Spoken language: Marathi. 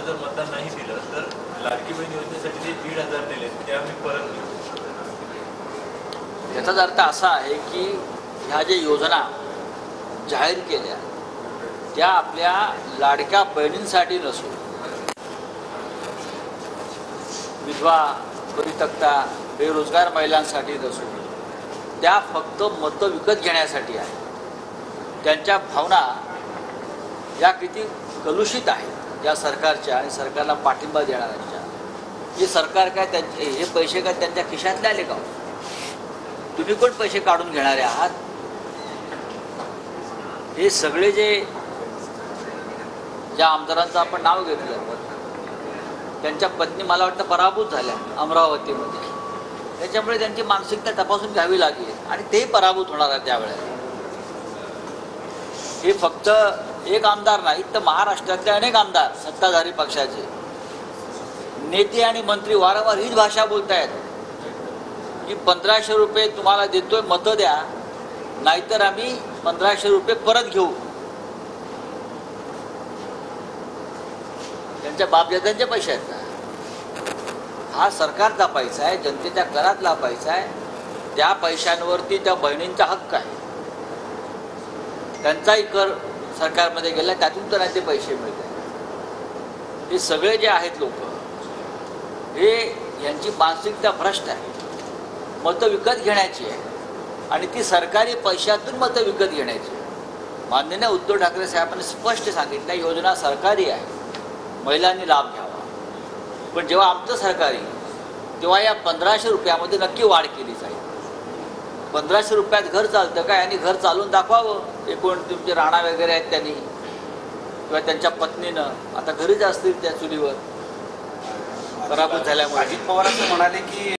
जर मतदान नाही दिलं तर लाडकी बहीण योजनेसाठी जे 1,500 दिले ते आम्ही परत घेऊ। याचा अर्थ असा आहे की ह्या ज्या योजना जाहीर केल्या त्या आपल्या लाडक्या बहिणींसाठी नसून विधवा, परित्यक्ता, बेरोजगार महिलांसाठी नसून त्या फक्त मतं विकत घेण्यासाठी आहे। त्यांच्या भावना या किती कलुषित आहेत या सरकारच्या आणि सरकारला पाठिंबा देणाऱ्यांच्या। हे सरकार काय त्यांचे हे पैसे काय त्यांच्या खिशातले आले का? तुम्ही कोण पैसे काढून घेणारे आहात? हे सगळे ज्या आमदारांचं आपण नाव घेतलं त्यांच्या पत्नी मला वाटतं पराभूत झाल्या अमरावतीमध्ये। त्याच्यामुळे त्यांची मानसिकता तपासून घ्यावी लागेल आणि तेही पराभूत होणार आहे त्यावेळेला। हे फक्त एक आमदार नाही तर महाराष्ट्रातले अनेक आमदार सत्ताधारी पक्षाचे नेते आणि मंत्री वारंवार हीच भाषा बोलतायत की 1500 रुपये तुम्हाला देतोय, मतं द्या, नाहीतर आम्ही 1500 रुपये परत घेऊ। त्यांच्या बापजात्यांचे पैसे आहेत ना? हा सरकारचा पैसा आहे, जनतेच्या करातला पैसा आहे। त्या पैशांवरती त्या बहिणींचा हक्क आहे। त्यांचाही कर सरकारमध्ये गेला, त्यातून तर ते पैसे मिळतात। हे सगळे जे आहेत लोक हे यांची मानसिकता भ्रष्ट आहे, मतं विकत घेण्याची आहे आणि ती सरकारी पैशातून मतं विकत घेण्याची। माननीय उद्धव ठाकरे साहेबांनी स्पष्ट सांगितलं योजना सरकारी आहे, महिलांनी लाभ घ्यावा। पण जेव्हा आमचं सरकारी तेव्हा या 1500 रुपयामध्ये नक्की वाढ केली जाईल। 1500 रुपयात घर चालतं काय? आणि घर चालून दाखवावं। एकूण तुमचे राणा वगैरे आहेत त्यांनी किंवा त्यांच्या पत्नीनं आता घरीच असतील त्या चुलीवर पराभूत झाल्यामुळे। अजित पवार असं म्हणाले की